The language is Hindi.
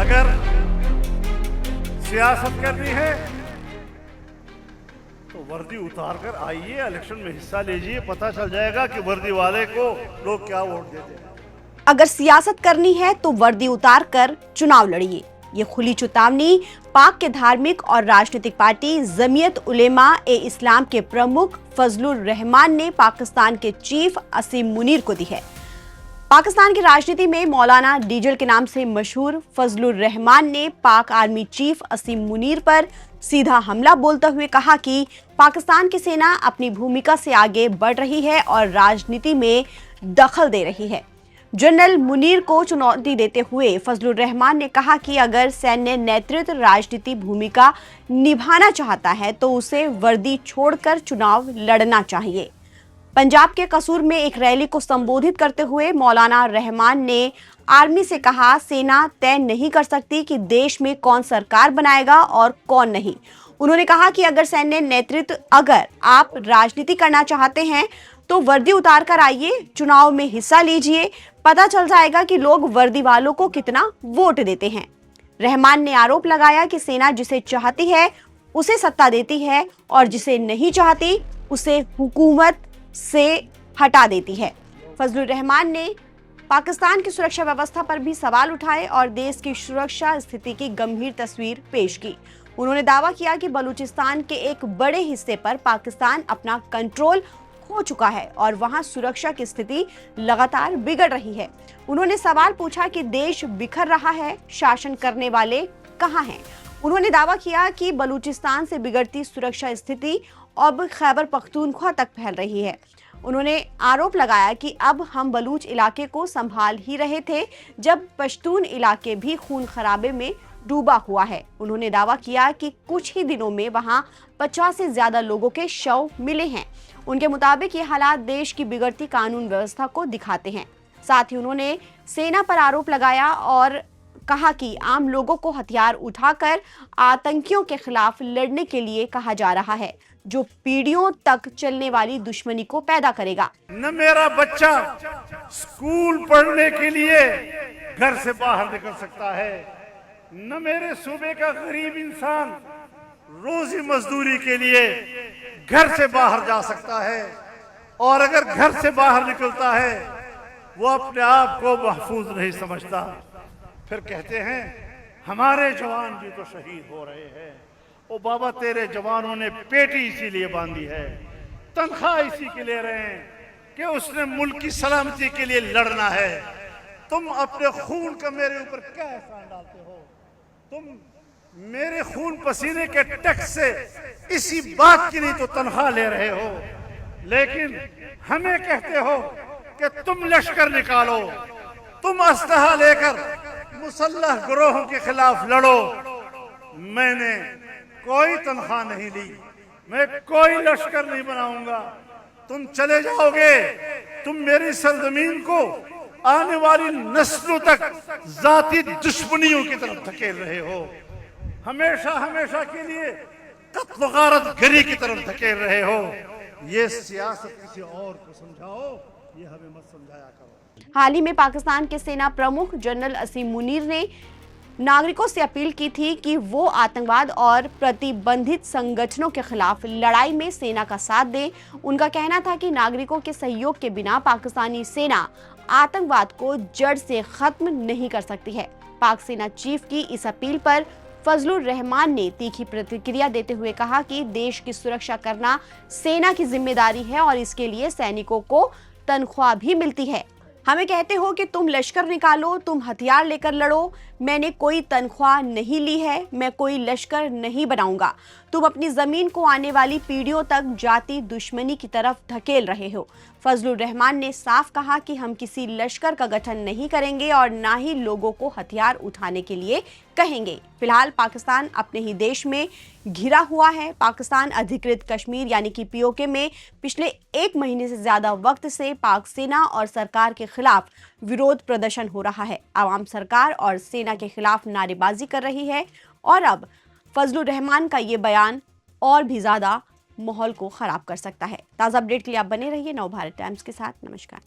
अगर सियासत करनी है तो वर्दी उतार कर आइए, इलेक्शन में हिस्सा लीजिए, पता चल जाएगा कि वर्दी वाले को लोग क्या वोट देते हैं। अगर सियासत करनी है तो वर्दी उतार कर चुनाव लड़िए। ये खुली चेतावनी पाक के धार्मिक और राजनीतिक पार्टी जमीयत उलेमा ए इस्लाम के प्रमुख फजलुर रहमान ने पाकिस्तान के चीफ असीम मुनीर को दी है। पाकिस्तान की राजनीति में मौलाना डीजल के नाम से मशहूर फजलुर रहमान ने पाक आर्मी चीफ असीम मुनीर पर सीधा हमला बोलते हुए कहा कि पाकिस्तान की सेना अपनी भूमिका से आगे बढ़ रही है और राजनीति में दखल दे रही है। जनरल मुनीर को चुनौती देते हुए फजलुर रहमान ने कहा कि अगर सैन्य नेतृत्व राजनीति भूमिका निभाना चाहता है तो उसे वर्दी छोड़कर चुनाव लड़ना चाहिए। पंजाब के कसूर में एक रैली को संबोधित करते हुए मौलाना रहमान ने आर्मी से कहा, सेना तय नहीं कर सकती कि देश में कौन सरकार बनाएगा और कौन नहीं। उन्होंने कहा कि अगर आप राजनीति करना चाहते हैं तो वर्दी उतार कर आइए, चुनाव में हिस्सा लीजिए, पता चल जाएगा कि लोग वर्दी वालों को कितना वोट देते हैं। रहमान ने आरोप लगाया कि सेना जिसे चाहती है उसे सत्ता देती है और जिसे नहीं चाहती उसे हुकूमत से हटा देती है। फजलुर रहमान ने पाकिस्तान की सुरक्षा व्यवस्था पर भी सवाल उठाए और देश की सुरक्षा स्थिति की गंभीर तस्वीर पेश की। उन्होंने दावा किया कि बलूचिस्तान के एक बड़े हिस्से पर पाकिस्तान अपना कंट्रोल खो चुका है और वहां सुरक्षा की स्थिति लगातार बिगड़ रही है। उन्होंने सवाल पूछा कि देश बिखर रहा है, शासन करने वाले कहां हैं। उन्होंने दावा किया कि बलूचिस्तान से बिगड़ती सुरक्षा स्थिति अब खैबर पख्तूनख्वा तक फैल रही है। उन्होंने आरोप लगाया कि अब हम बलूच इलाके को संभाल ही रहे थे जब पश्तून इलाके भी खून खराबे में डूबा हुआ है। उन्होंने दावा किया कि कुछ ही दिनों में वहां 50 से ज्यादा लोगों के शव मिले हैं। उनके मुताबिक ये हालात देश की बिगड़ती कानून व्यवस्था को दिखाते हैं। साथ ही उन्होंने सेना पर आरोप लगाया और कहा कि आम लोगों को हथियार उठाकर आतंकियों के खिलाफ लड़ने के लिए कहा जा रहा है, जो पीढ़ियों तक चलने वाली दुश्मनी को पैदा करेगा। न मेरा बच्चा स्कूल पढ़ने के लिए घर से बाहर निकल सकता है, न मेरे सूबे का गरीब इंसान रोजी मजदूरी के लिए घर से बाहर जा सकता है। और अगर घर से बाहर निकलता है वो अपने आप को महफूज नहीं समझता। फिर कहते हैं हमारे जवान भी तो शहीद हो रहे हैं। ओ बाबा, तेरे जवानों ने पेटी इसीलिए बांधी है, तनख्वाह इसी के ले रहे हैं कि उसने मुल्क की सलामती के लिए लड़ना है। तुम अपने खून का मेरे ऊपर क्या एहसान डालते हो? तुम मेरे खून पसीने के टैक्स से इसी बात की नहीं तो तनख्वाह ले रहे हो, लेकिन हमें कहते हो कि तुम लश्कर निकालो, तुम असलहा लेकर मुसल्लह गिरोहों के खिलाफ लड़ो। मैंने कोई तनख्वाह नहीं ली, मैं कोई लश्कर नहीं बनाऊंगा। तुम चले जाओगे, तुम मेरी सरजमीन को आने वाली नस्लों तक जाती दुश्मनियों की तरफ धकेल रहे हो। हमेशा हमेशा के लिए कत्ल गारत गरी की तरफ धकेल रहे हो। ये सियासत किसी और को समझाओ, ये हमें मत समझाया करो। हाल ही में पाकिस्तान के सेना प्रमुख जनरल असीम मुनीर ने नागरिकों से अपील की थी कि वो आतंकवाद और प्रतिबंधित संगठनों के खिलाफ लड़ाई में सेना का साथ दें। उनका कहना था कि नागरिकों के सहयोग के बिना पाकिस्तानी सेना आतंकवाद को जड़ से खत्म नहीं कर सकती है। पाक सेना चीफ की इस अपील पर फजलुर रहमान ने तीखी प्रतिक्रिया देते हुए कहा कि देश की सुरक्षा करना सेना की जिम्मेदारी है और इसके लिए सैनिकों को तनख्वाह भी मिलती है। हमें कहते हो कि तुम लश्कर निकालो, तुम हथियार लेकर लड़ो। मैंने कोई तनख्वाह नहीं ली है, मैं कोई लश्कर नहीं बनाऊंगा। तुम अपनी जमीन को आने वाली पीढ़ियों तक जाती दुश्मनी की तरफ धकेल रहे हो। फजलुर रहमान ने साफ कहा कि हम किसी लश्कर का गठन नहीं करेंगे और ना ही लोगों को हथियार उठाने के लिए कहेंगे। फिलहाल पाकिस्तान अपने ही देश में घिरा हुआ है। पाकिस्तान अधिकृत कश्मीर यानी कि पीओके में पिछले 1 महीने से ज्यादा वक्त से पाक सेना और सरकार के खिलाफ विरोध प्रदर्शन हो रहा है। आवाम सरकार और सेना के खिलाफ नारेबाजी कर रही है और अब फजलुर रहमान का ये बयान और भी ज्यादा माहौल को खराब कर सकता है। ताज़ा अपडेट के लिए आप बने रहिए नवभारत टाइम्स के साथ। नमस्कार।